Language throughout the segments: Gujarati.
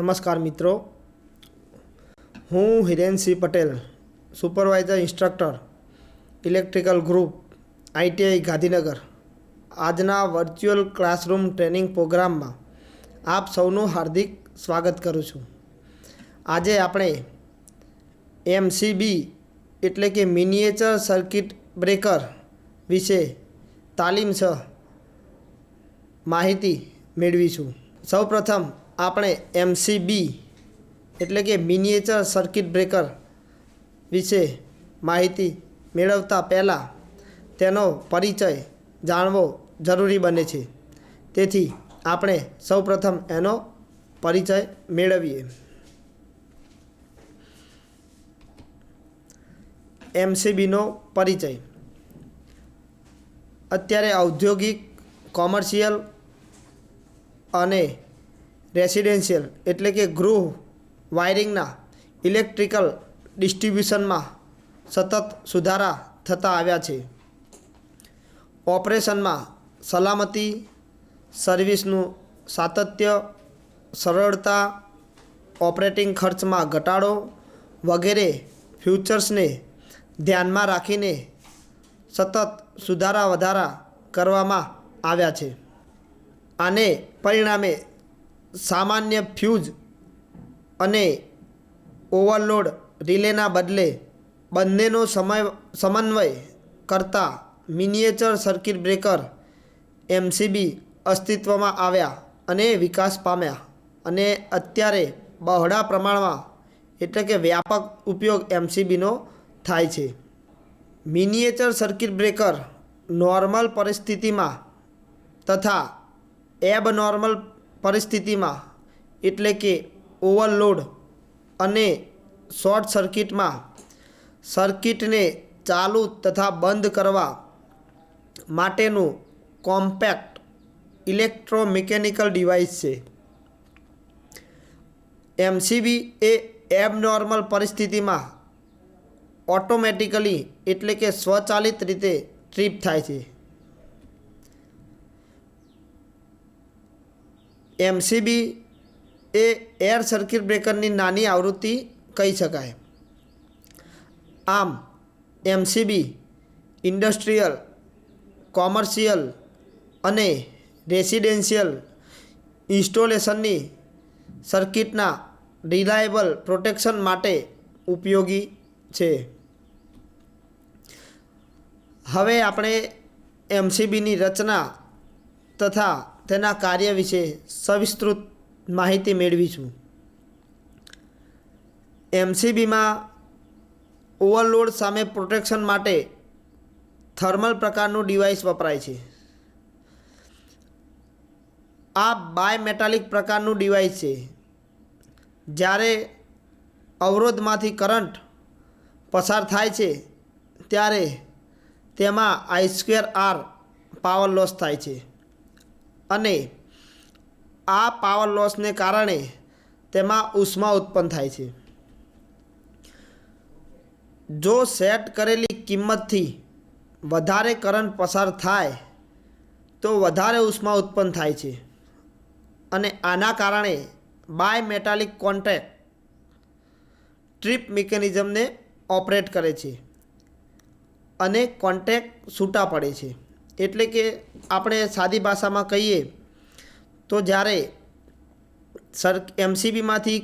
નમસ્કાર મિત્રો, હું Hirensinh Patel, supervisor instructor electrical group ITI Gandhinagar આજના વર્ચ્યુઅલ ક્લાસરૂમ ટ્રેનિંગ પ્રોગ્રામમાં આપ સૌનું હાર્દિક સ્વાગત કરું છું। આજે આપણે MCB એટલે કે મિનિએચર સર્કિટ બ્રેકર વિશે તાલીમ સહ માહિતી મેળવીશું। સૌપ્રથમ આપણે MCB એટલે કે મિનિએચર સર્કિટ બ્રેકર વિશે માહિતી મેળવતા પહેલાં તેનો પરિચય જાણવો જરૂરી બને છે, તેથી આપણે સૌપ્રથમ એનો પરિચય મેળવીએ। MCBનો પરિચય અત્યારે ઔદ્યોગિક, કોમર્શિયલ અને રેસિડેન્શિયલ એટલે કે ગૃહ વાયરિંગના ઇલેક્ટ્રિકલ ડિસ્ટ્રિબ્યુશનમાં સતત સુધારા થતા આવ્યા છે। ઓપરેશનમાં સલામતી, સર્વિસનું સાતત્ય, સરળતા, ઓપરેટિંગ ખર્ચમાં ઘટાડો વગેરે ફ્યુચર્સને ધ્યાનમાં રાખીને સતત સુધારા વધારા કરવામાં આવ્યા છે। આને પરિણામે સામાન્ય ફ્યુઝ અને ઓવરલોડ રિલેના બદલે બંનેનો સમન્વય કરતા મિનિએચર સર્કિટ બ્રેકર MCB અસ્તિત્વમાં આવ્યા અને વિકાસ પામ્યા અને અત્યારે બહોળા પ્રમાણમાં એટલે કે વ્યાપક ઉપયોગ MCBનો થાય છે। મિનિએચર સર્કિટ બ્રેકર નોર્મલ પરિસ્થિતિમાં તથા એબનોર્મલ પરિસ્થિતિમાં એટલે કે ઓવરલોડ અને શોર્ટ સર્કિટમાં સર્કિટને ચાલુ તથા બંધ કરવા માટેનું કોમ્પેક્ટ ઇલેક્ટ્રોમિકેનિકલ ડિવાઇસ છે। MCB એ એબનોર્મલ પરિસ્થિતિમાં ઓટોમેટિકલી એટલે કે સ્વચાલિત રીતે ટ્રીપ થાય છે। MCB એ એર સર્કિટ બ્રેકરની નાની આવૃત્તિ કહી શકાય। આમ MCB ઇન્ડસ્ટ્રીયલ, કોમર્શિયલ અને રેસિડેન્શિયલ ઇન્સ્ટોલેશનની સર્કિટના રિલાયબલ પ્રોટેક્શન માટે ઉપયોગી છે। હવે આપણે MCBની રચના તથા તેના કાર્ય વિશે સવિસ્તૃત માહિતી મેળવીશું। MCBમાં ઓવરલોડ સામે પ્રોટેક્શન માટે થર્મલ પ્રકારનું ડિવાઇસ વપરાય છે। આ બાયમેટાલિક પ્રકારનું ડિવાઇસ છે। જ્યારે અવરોધમાંથી કરંટ પસાર થાય છે ત્યારે તેમાં I²R પાવર લોસ થાય છે અને આ પાવર લોસને કારણે તેમાં ઉષ્મા ઉત્પન્ન થાય છે। જો સેટ કરેલી કિંમતથી વધારે કરંટ પસાર થાય તો વધારે ઉષ્મા ઉત્પન્ન થાય છે અને આના કારણે બાયમેટાલિક કોન્ટેક્ટ ટ્રીપ મિકેનિઝમને ઓપરેટ કરે છે અને કોન્ટેક્ટ છૂટા પડે છે। એટલે કે આપણે સાદી ભાષામાં કહીએ તો જ્યારે MCBમાંથી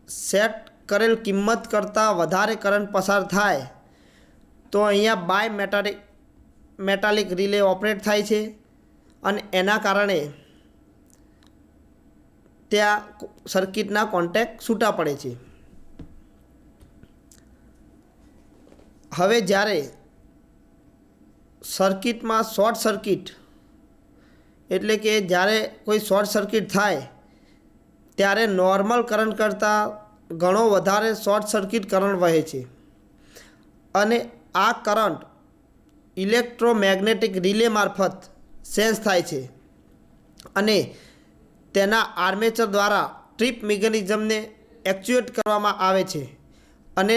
સેટ કરેલ કિંમત કરતાં વધારે કરંટ પસાર થાય તો અહીંયા બાયમેટાલિક રિલે ઓપરેટ થાય છે અને એના કારણે ત્યાં સર્કિટના કોન્ટેક્ટ છૂટા પડે છે। હવે જ્યારે સર્કિટમાં શોર્ટ સર્કિટ એટલે કે જ્યારે કોઈ શોર્ટ સર્કિટ થાય ત્યારે નોર્મલ કરંટ કરતાં ઘણો વધારે શોર્ટ સર્કિટ કરંટ વહે છે અને આ કરંટ ઇલેક્ટ્રોમેગ્નેટિક રિલે મારફત સેન્સ થાય છે અને તેના આર્મેચર દ્વારા ટ્રીપ મિકેનિઝમને એક્ચ્યુએટ કરવામાં આવે છે અને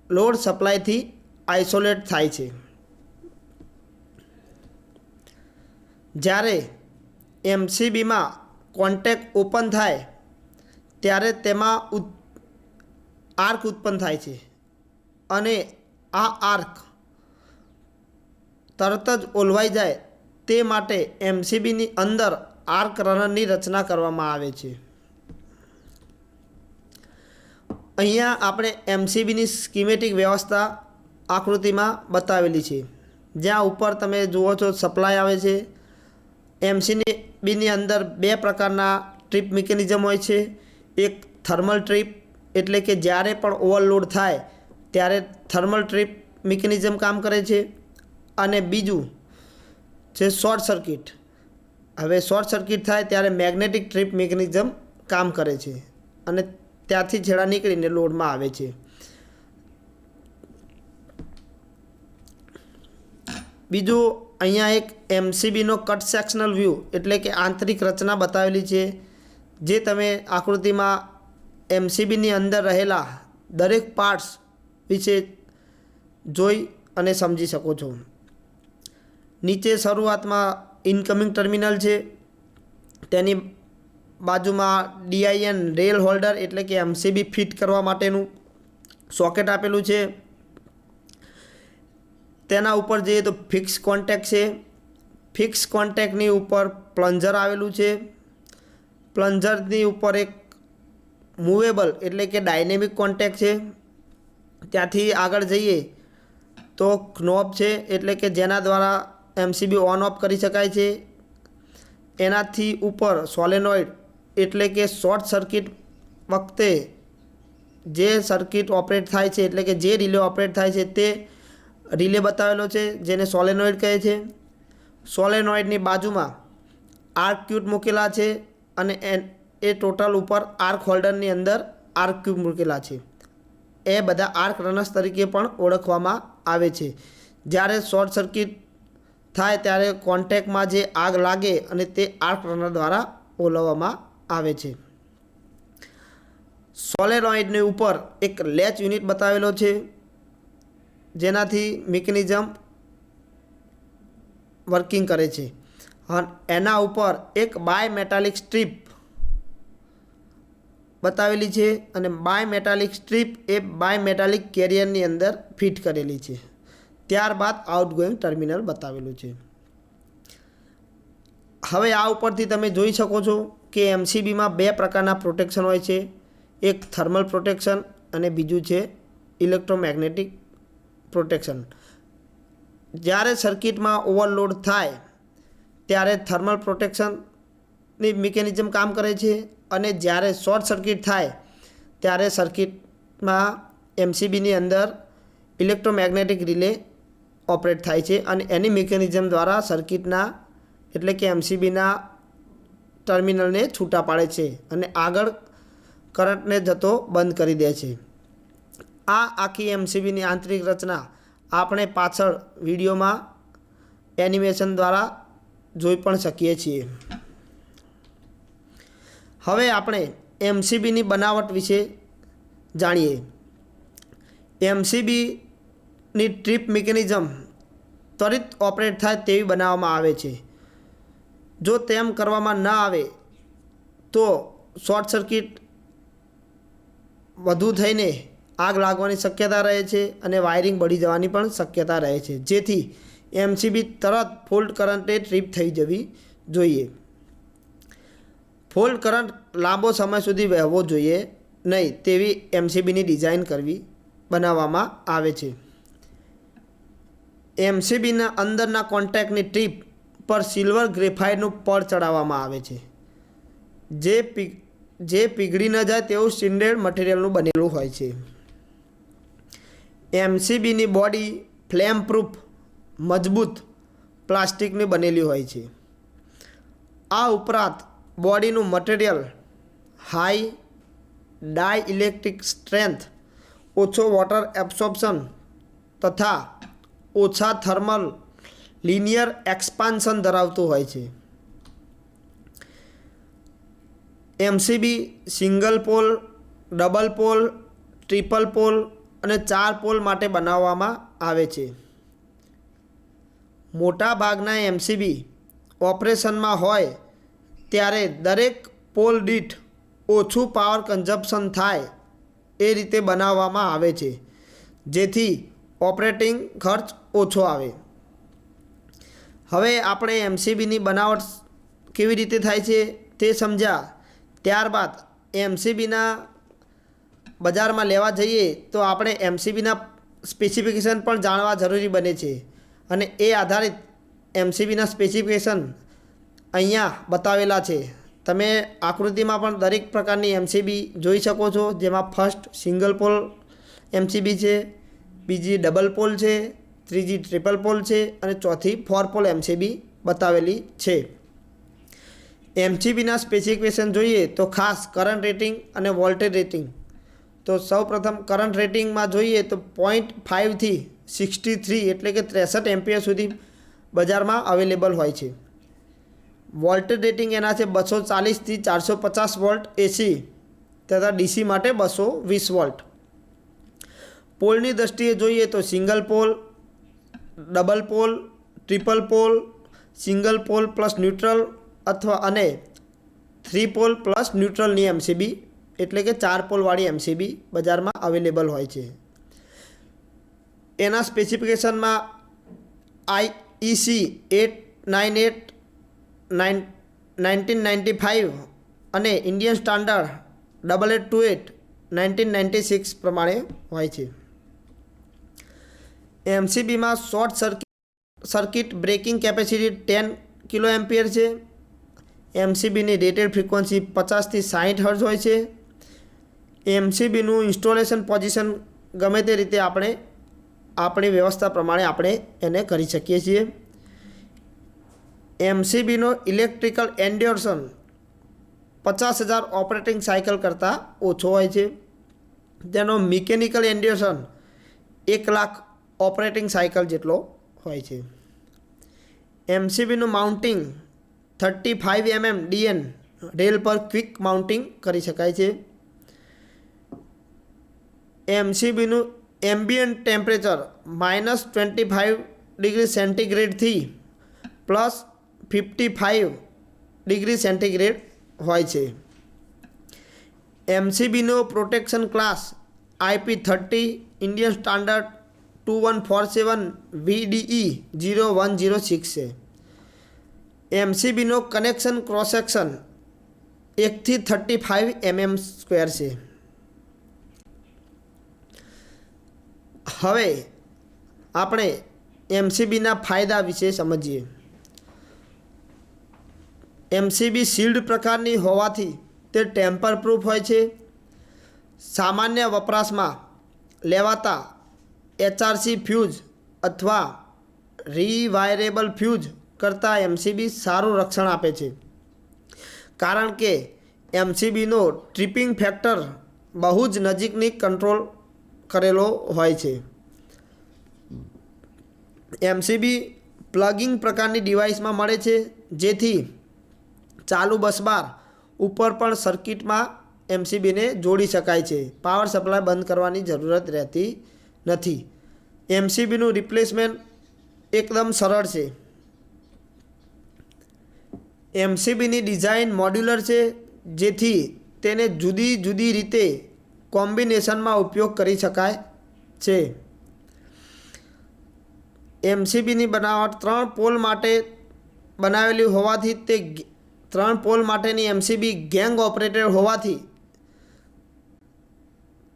લોડ સપ્લાયથી આઇસોલેટ થાય છે। જ્યારે MCBમાં કોન્ટેક્ટ ઓપન થાય ત્યારે તેમાં આર્ક ઉત્પન્ન થાય છે અને આ આર્ક તરત જ ઓલવાઈ જાય તે માટે એમસીબીની અંદર આર્ક રનરની રચના કરવામાં આવે છે. અહીંયા આપણે એમસીબીની સ્કીમેટિક વ્યવસ્થા આકૃતિમાં બતાવેલી છે. જ્યાં ઉપર તમે જુઓ છો સપ્લાય આવે છે. એમસીબીની અંદર બે પ્રકારના ટ્રીપ મિકેનિઝમ હોય છે. એક થર્મલ ટ્રીપ એટલે કે જ્યારે પણ ઓવરલોડ થાય ત્યારે થર્મલ ટ્રીપ મિકેનિઝમ કામ કરે છે, અને બીજું છે શોર્ટ સર્કિટ. હવે શોર્ટ સર્કિટ થાય ત્યારે મેગ્નેટિક ટ્રીપ મિકેનિઝમ કામ કરે છે અને ત્યાંથી છેડા નીકળીને લોડમાં આવે છે. બીજું અહીંયા એક એમસીબીનો કટ સેક્શનલ વ્યૂ એટલે કે આંતરિક રચના બતાવેલી છે, જે તમે આકૃતિમાં એમસીબીની અંદર રહેલા દરેક પાર્ટ્સ વિશે જોઈ અને સમજી શકો છો. નીચે શરૂઆતમાં ઇનકમિંગ ટર્મિનલ છે, તેની બાજુમાં ડીઆઈએન રેલ હોલ્ડર એટલે કે એમસીબી ફિટ કરવા માટેનું સોકેટ આપેલું છે. તેના ઉપર જઈએ તો ફિક્સ કોન્ટેક છે. ફિક્સ કોન્ટેકની ઉપર પ્લન્જર આવેલું છે. પ્લન્જરની ઉપર એક મૂવેબલ એટલે કે ડાયનેમિક કોન્ટેક છે. ત્યાંથી આગળ જઈએ તો નોબ છે એટલે કે જેના દ્વારા એમસીબી ઓન ઓફ કરી શકાય છે. એનાથી ઉપર સોલેનોઇડ એટલે કે શોર્ટ સર્કિટ વખતે જે સર્કિટ ઓપરેટ થાય છે એટલે કે જે રિલે ઓપરેટ થાય છે તે રિલે બતાવેલો છે, જેને સોલેનોઇડ કહે છે. સોલેનોઇડની બાજુમાં આર્ક ક્યુબ મૂકેલા છે અને એ ટોટલ ઉપર આર્ક હોલ્ડરની અંદર આર્ક ક્યુબ મૂકેલા છે. એ બધા આર્ક રનર્સ તરીકે પણ ઓળખવામાં આવે છે. જ્યારે શોર્ટ સર્કિટ થાય ત્યારે કોન્ટેકમાં જે આગ લાગે અને તે આર્ક રનર દ્વારા ઓલવવામાં આવે છે. સોલેનોઇડની ઉપર એક લેચ યુનિટ બતાવેલો છે, જેનાથી મિકેનિઝમ વર્કિંગ કરે છે. એના ઉપર એક બાય મેટાલિક સ્ટ્રીપ બતાવેલી છે અને બાય મેટાલિક સ્ટ્રીપ એ બાય મેટાલિક કેરિયરની અંદર ફિટ કરેલી છે. ત્યારબાદ આઉટગોઈંગ ટર્મિનલ બતાવેલું છે. હવે આ ઉપરથી તમે જોઈ શકો છો કે એમસીબીમાં બે પ્રકારના પ્રોટેક્શન હોય છે. એક થર્મલ પ્રોટેક્શન અને બીજું છે ઇલેક્ટ્રોમેગ્નેટિક પ્રોટેક્શન. જ્યારે સર્કિટમાં ઓવરલોડ થાય ત્યારે થર્મલ પ્રોટેક્શનની મિકેનિઝમ કામ કરે છે, અને જ્યારે શોર્ટ સર્કિટ થાય ત્યારે સર્કિટમાં એમસીબીની અંદર ઇલેક્ટ્રોમેગ્નેટિક રિલે ઓપરેટ થાય છે અને એની મિકેનિઝમ દ્વારા સર્કિટના એટલે કે એમસીબીના ટર્મિનલને છૂટા પાડે છે અને આગળ કરંટને જતો બંધ કરી દે છે. આ આખી એમસીબીની આંતરિક રચના આપણે પાછળ વિડીયોમાં એનિમેશન દ્વારા જોઈ પણ શકીએ છીએ. હવે આપણે એમસીબીની બનાવટ વિશે જાણીએ. એમસીબીની ટ્રીપ મિકેનિઝમ ત્વરિત ઓપરેટ થાય તેવી બનાવવામાં આવે છે. જો તેમ કરવામાં ન આવે તો શોર્ટ સર્કિટ વધુ થઈને આગ લાગવાની શક્યતા રહે છે અને વાયરિંગ બળી જવાની પણ શક્યતા રહે છે, જેથી એમસીબી તરત ફોલ્ટ કરંટે ટ્રીપ થઈ જવી જોઈએ. ફોલ્ટ કરંટ લાંબો સમય સુધી વહેવો જોઈએ નહીં તેવી એમસીબીની ડિઝાઇન બનાવવામાં આવે છે. એમસીબીના અંદરના કોન્ટેક્ટની ટ્રીપ પર સિલ્વર ગ્રેફાઇટનું પડ ચડાવવામાં આવે છે, જે પીગળી ન જાય તેવું સ્ટીન્ડર્ડ મટીરિયલનું બનેલું હોય છે. એમસીબીની બોડી ફ્લેમ પ્રૂફ મજબૂત પ્લાસ્ટિકની બનેલી હોય છે. આ ઉપરાંત બોડીનું material high dielectric strength, ઓછો વોટર એબ્સોર્પ્શન તથા ઓછા થર્મલ લિનિયર એક્સપાન્શન ધરાવતું હોય છે. MCB single pole, double pole, triple pole અને 4 પોલ માટે બનાવવામાં આવે છે. મોટા ભાગના એમસીબી ઓપરેશનમાં હોય ત્યારે દરેક પોલ દીઠ ઓછું પાવર કન્ઝપ્શન થાય એ રીતે બનાવવામાં આવે છે, જેથી ઓપરેટિંગ ખર્ચ ઓછો આવે. હવે આપણે એમસીબીની બનાવટ કેવી રીતે થાય છે તે સમજ્યા. ત્યારબાદ એમસીબીના બજારમાં લેવા જઈએ તો આપણે એમસીબીના સ્પેસિફિકેશન પણ જાણવા જરૂરી બને છે, અને એ આધારિત એમસીબીના સ્પેસિફિકેશન અહીંયા બતાવેલા છે. તમે આકૃતિમાં પણ દરેક પ્રકારની એમસીબી જોઈ શકો છો, જેમાં ફર્સ્ટ સિંગલ પોલ એમસીબી છે, બીજી ડબલ પોલ છે, ત્રીજી ટ્રિપલ પોલ છે અને ચોથી 4 પોલ એમસીબી બતાવેલી છે. એમસીબીના સ્પેસિફિકેશન જોઈએ તો ખાસ કરંટ રેટિંગ અને વોલ્ટેજ રેટિંગ. તો સૌપ્રથમ કરંટ રેટિંગમાં જોઈએ તો 0.5 થી 63 એટલે કે 63 એમ્પિયર સુધી બજારમાં અવેલેબલ હોય છે. વોલ્ટેજ રેટિંગ એના છે 240 થી 450 વોલ્ટ એસી તથા ડીસી માટે 220 વોલ્ટ. પોલની દ્રષ્ટિએ જોઈએ તો single pole, double pole, triple pole, single pole plus neutral અથવા અને 3 પોલ પ્લસ ન્યુટ્રલની એમસીબી એટલે કે 4 પોલવાળી એમસીબી બજારમાં અવેલેબલ હોય છે. એના સ્પેસિફિકેશનમાં IEC 898 1995 અને ઇન્ડિયન સ્ટાન્ડર્ડ 8828 1996 પ્રમાણે હોય છે. એમસીબીમાં short circuit breaking capacity 10 kilo ampere છે. એમસીબીની રેટેડ ફ્રીક્વન્સી 50 થી 60 હર્ટ્ઝ હોય છે. એમસીબીનું ઇન્સ્ટોલેશન પોઝિશન ગમે તે રીતે આપણે આપણી વ્યવસ્થા પ્રમાણે આપણે એને કરી શકીએ છીએ. એમસીબીનો ઇલેક્ટ્રિકલ એન્ડ્યોરશન 50,000 ઓપરેટિંગ સાયકલ કરતાં ઓછો હોય છે. તેનો મિકેનિકલ એન્ડ્યોરશન 1,00,000 ઓપરેટિંગ સાયકલ જેટલો હોય છે. એમસીબીનું માઉન્ટિંગ 35 mm DN રેલ પર ક્વિક માઉન્ટિંગ કરી શકાય છે. એમસીબીનું એમ્બિયન્ટ ટેમ્પરેચર -25 ડિગ્રી સેન્ટીગ્રેડથી +55 ડિગ્રી સેન્ટીગ્રેડ હોય છે. એમસીબીનો protection class IP30 Indian standard 2147 VDE 0106 છે. એમસીબીનો કનેક્શન ક્રોસ સેક્શન 1 થી 35 mm સ્ક્વેર છે. હવે આપણે એમસીબીના ફાયદા વિશે સમજીએ. એમસીબી શિલ્ડ પ્રકારની હોવાથી તે ટેમ્પર પ્રૂફ હોય છે. સામાન્ય વપરાશમાં લેવાતા HRC ફ્યુઝ અથવા રીવાયરેબલ ફ્યુઝ કરતાં એમસીબી સારું રક્ષણ આપે છે, કારણ કે એમસીબીનો ટ્રિપિંગ ફેક્ટર બહુ જ નજીકની કંટ્રોલ કરેલો હોય છે. એમસીબી પ્લગિંગ પ્રકારની ડિવાઇસમાં મળે છે, જેથી ચાલુ બસબાર ઉપર પણ સર્કિટમાં એમસીબીને જોડી શકાય છે. પાવર સપ્લાય બંધ કરવાની જરૂરત રહેતી નથી. એમસીબીનું રિપ્લેસમેન્ટ એકદમ સરળ છે. એમસીબીની ડિઝાઇન મોડ્યુલર છે, જેથી તેને જુદી જુદી રીતે કોમ્બિનેશનમાં ઉપયોગ કરી શકાય છે. એમસીબીની બનાવટ 3 પોલ માટે બનાવેલી હોવાથી તે 3 પોલ માટેની એમસીબી ગેંગ ઓપરેટેડ હોવાથી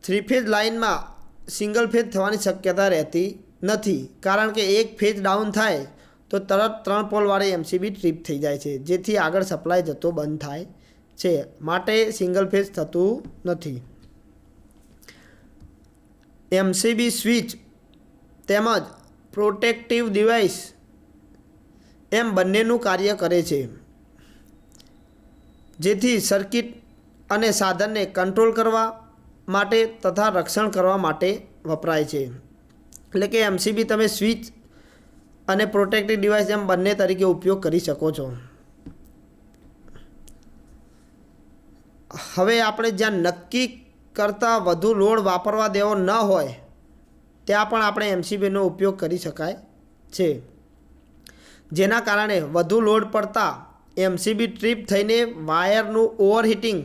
3 ફેઝ લાઇનમાં સિંગલ ફેઝ થવાની શક્યતા રહેતી નથી, કારણ કે એક ફેઝ ડાઉન થાય તો તરત 3 પોલવાળી એમસીબી ટ્રીપ થઈ જાય છે, જેથી આગળ સપ્લાય જતો બંધ થાય છે. માટે સિંગલ ફેઝ થતું નથી. એમસીબી સ્વિચ તેમજ પ્રોટેક્ટિવ ડિવાઇસ એમ બંનેનું કાર્ય કરે છે, જેથી સર્કિટ અને સાધનને કંટ્રોલ કરવા માટે તથા રક્ષણ કરવા માટે વપરાય છે. એટલે કે એમસીબી તમે સ્વિચ અને પ્રોટેક્ટિવ ડિવાઇસ એમ બંને તરીકે ઉપયોગ કરી શકો છો. હવે આપણે જ્યાં નક્કી કરતાં વધુ લોડ વાપરવા દેવો ન હોય ત્યાં પણ આપણે એમસીબીનો ઉપયોગ કરી શકાય છે, જેના કારણે વધુ લોડ પડતા એમસીબી ટ્રીપ થઈને વાયરનું ઓવરહીટિંગ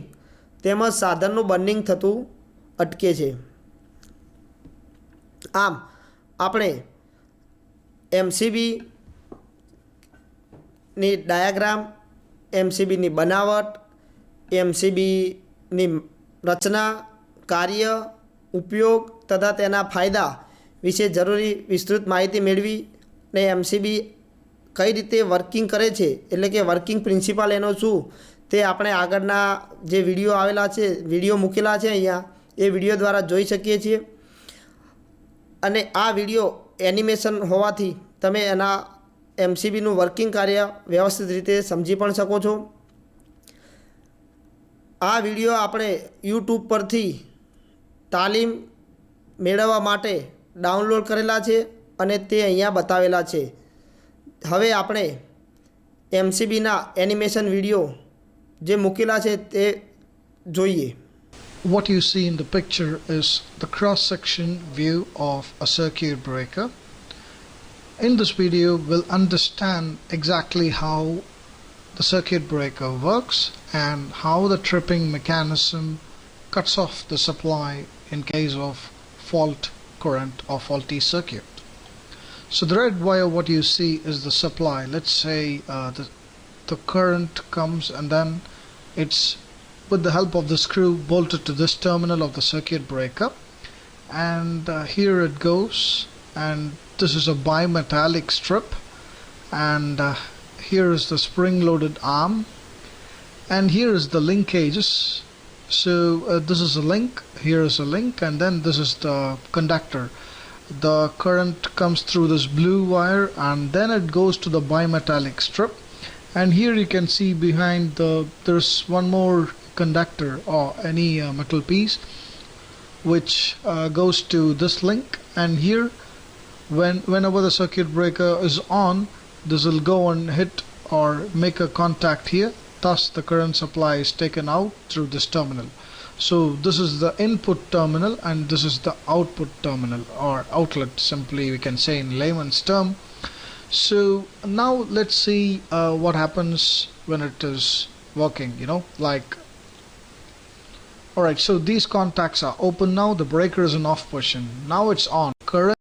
તેમજ સાધનનું બર્નિંગ થતું અટકે છે. આમ આપણે એમસીબીની ડાયાગ્રામ, એમસીબીની બનાવટ, એમસીબીની રચના, કાર્ય, ઉપયોગ તથા તેના ફાયદા વિશે જરૂરી વિસ્તૃત માહિતી મેળવી ને એમસીબી કઈ રીતે વર્કિંગ કરે છે, એટલે કે વર્કિંગ પ્રિન્સિપાલ એનો શું, તે આપણે આગળના જે વિડીયો આવેલા છે, વિડીયો મૂકેલા છે અહીંયા, એ વિડીયો દ્વારા જોઈ શકીએ છીએ. અને આ વિડીયો એનિમેશન હોવાથી તમે એના એમસીબીનું વર્કિંગ કાર્ય વ્યવસ્થિત રીતે સમજી પણ શકો છો. આ વિડીયો આપણે યુટ્યુબ પરથી તાલીમ મેળવવા માટે ડાઉનલોડ કરેલા છે અને તે અહીંયા બતાવેલા છે. હવે આપણે એમસીબીના એનિમેશન વિડીયો જે મૂકેલા છે તે જોઈએ. What you see in the picture is the cross-section view of a circuit breaker. In this video, we'll understand exactly how the circuit breaker works and how the tripping mechanism cuts off the supply in case of fault current or faulty circuit. So the red wire, what you see is the supply. Let's say the current comes and then it's with the help of the screw bolted to this terminal of the circuit breaker, and here it goes, and this is a bimetallic strip, and here is the spring loaded arm, and here is the linkages. So this is a link, here is a link, and then this is the conductor. The current comes through this blue wire and then it goes to the bimetallic strip, and here you can see behind there's one more conductor or any metal piece which goes to this link, and here whenever the circuit breaker is on, this will go and hit or make a contact here, thus the current supply is taken out through this terminal. So this is the input terminal and this is the output terminal or outlet, simply we can say in layman's term. So now let's see what happens when it is working, like, alright, so these contacts are open now, the breaker is in off position, now it's on, current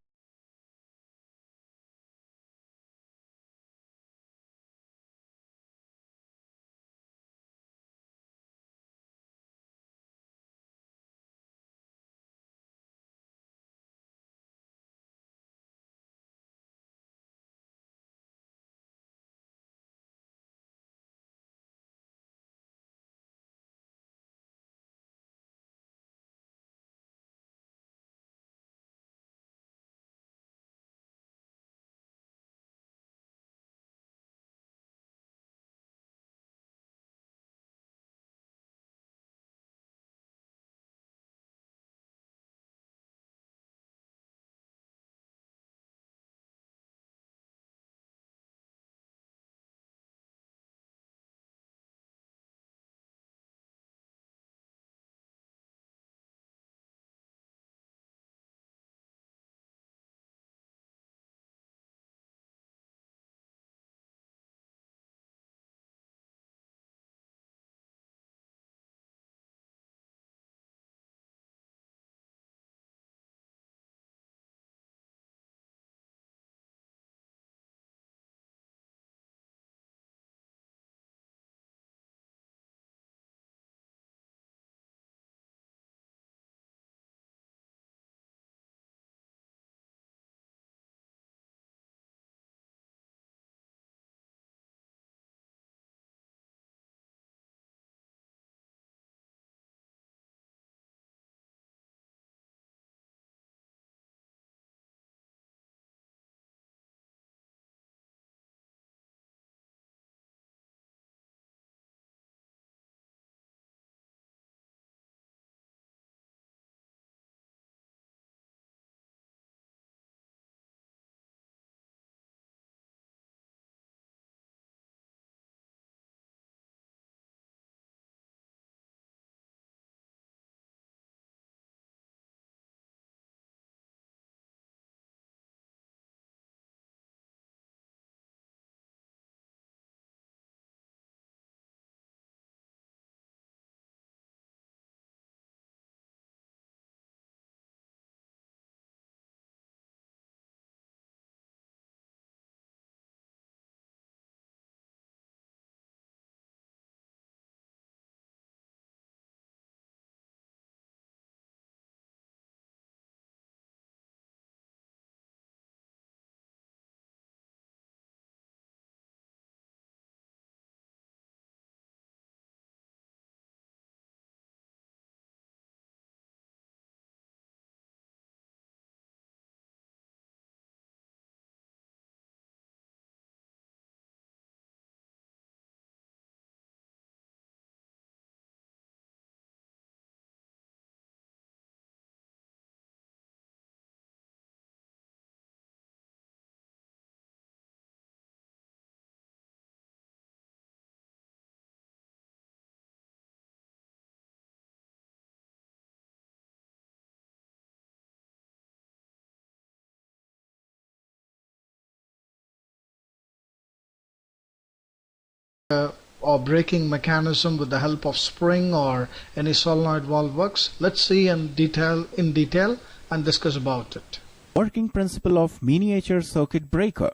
or braking mechanism with the help of spring or any solenoid valve works. Let's see in detail and discuss about it. Working principle of miniature circuit breaker.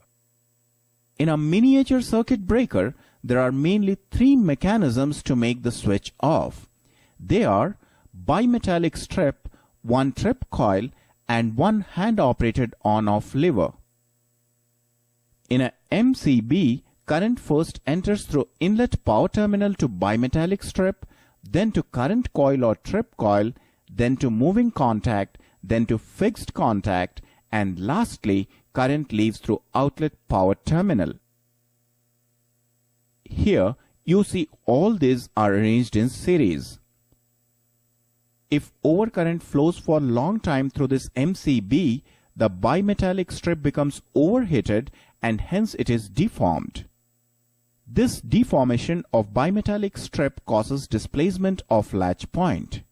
In a miniature circuit breaker, there are mainly three mechanisms to make the switch off. They are bimetallic strip, one trip coil, and one hand-operated on-off lever. In a MCB, current first enters through inlet power terminal to bimetallic strip, then to current coil or trip coil, then to moving contact, then to fixed contact, and lastly, current leaves through outlet power terminal. Here, you see all these are arranged in series. If overcurrent flows for a long time through this MCB, the bimetallic strip becomes overheated and hence it is deformed. This deformation of bimetallic strip causes displacement of latch point.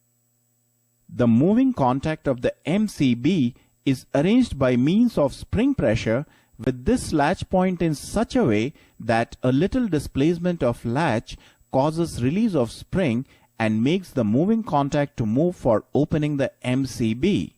The moving contact of the MCB is arranged by means of spring pressure with this latch point in such a way that a little displacement of latch causes release of spring and makes the moving contact to move for opening the MCB.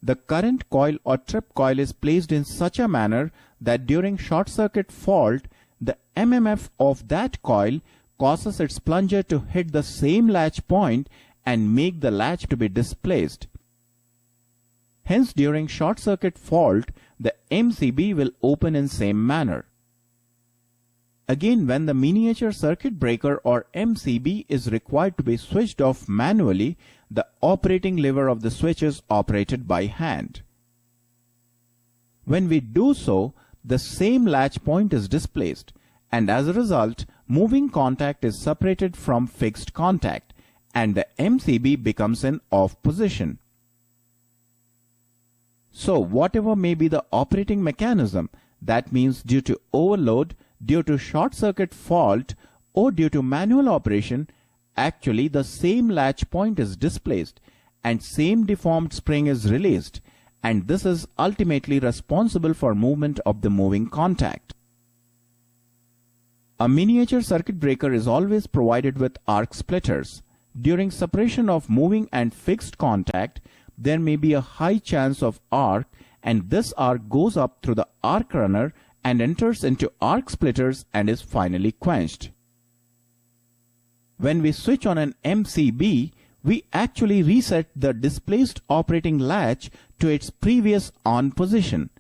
The current coil or trip coil is placed in such a manner that during short circuit fault, the MMF of that coil causes its plunger to hit the same latch point and make the latch to be displaced. Hence, during short circuit fault, the MCB will open in same manner. Again, when the miniature circuit breaker or MCB is required to be switched off manually, the operating lever of the switch is operated by hand. When we do so, the same latch point is displaced, and as a result, moving contact is separated from fixed contact, and the MCB becomes in off position. So, whatever may be the operating mechanism, that means due to overload, due to short circuit fault, or due to manual operation, actually the same latch point is displaced and same deformed spring is released, and this is ultimately responsible for movement of the moving contact. A miniature circuit breaker is always provided with arc splitters. During separation of moving and fixed contact, there may be a high chance of arc, and this arc goes up through the arc runner and enters into arc splitters and is finally quenched. When we switch on an MCB, we actually reset the displaced operating latch to its previous on position.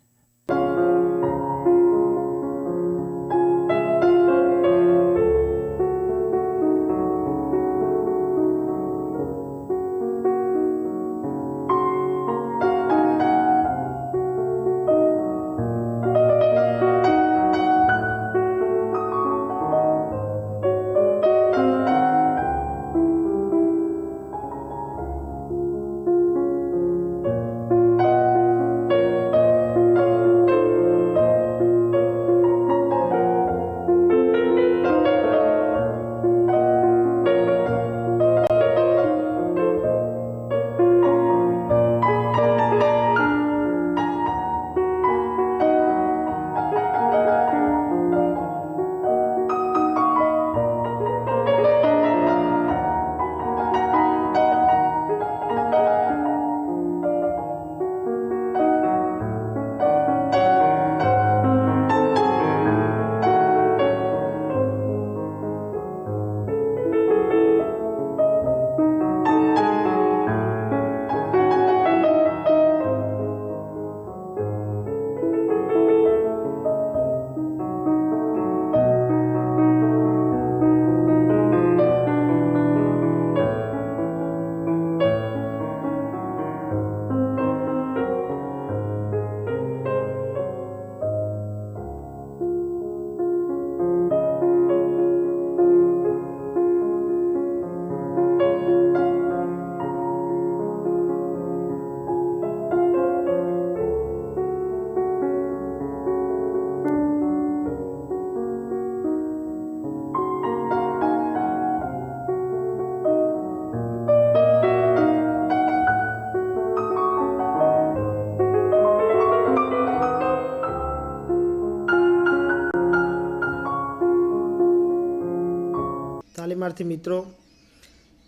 શરણાર્થી મિત્રો,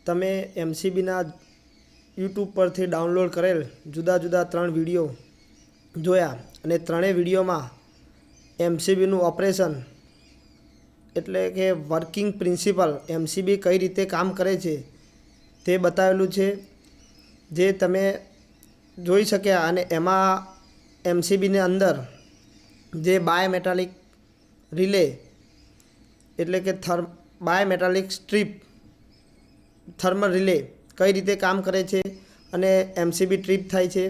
તમે એમસીબીના યુટ્યુબ પરથી ડાઉનલોડ કરેલ જુદા જુદા 3 વિડીયો જોયા અને ત્રણેય વિડીયોમાં એમસીબીનું ઓપરેશન એટલે કે વર્કિંગ પ્રિન્સિપલ એમસીબી કઈ રીતે કામ કરે છે તે બતાવેલું છે, જે તમે જોઈ શક્યા. અને એમાં એમસીબીની અંદર જે બાયોમેટાલિક રિલે એટલે કે બાયોમેટાલિક સ્ટ્રીપ થર્મલ રિલે કઈ રીતે કામ કરે છે અને એમસીબી ટ્રીપ થાય છે,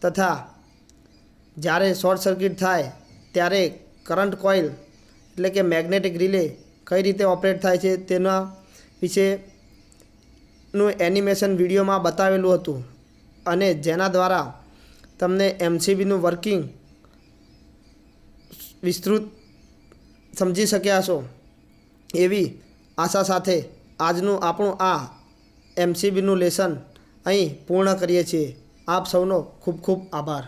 તથા જ્યારે શોર્ટ સર્કિટ થાય ત્યારે કરંટ કોઇલ એટલે કે મેગ્નેટિક રિલે કઈ રીતે ઓપરેટ થાય છે તેના વિશેનું એનિમેશન વિડીયોમાં બતાવેલું હતું, અને જેના દ્વારા તમને એમસીબીનું વર્કિંગ વિસ્તૃત સમજી શક્યા છો એવી આશા સાથે આજનું આપણું આ એમસીબીનું લેસન અહીં પૂર્ણ કરીએ છીએ. આપ સૌનો ખૂબ ખૂબ આભાર.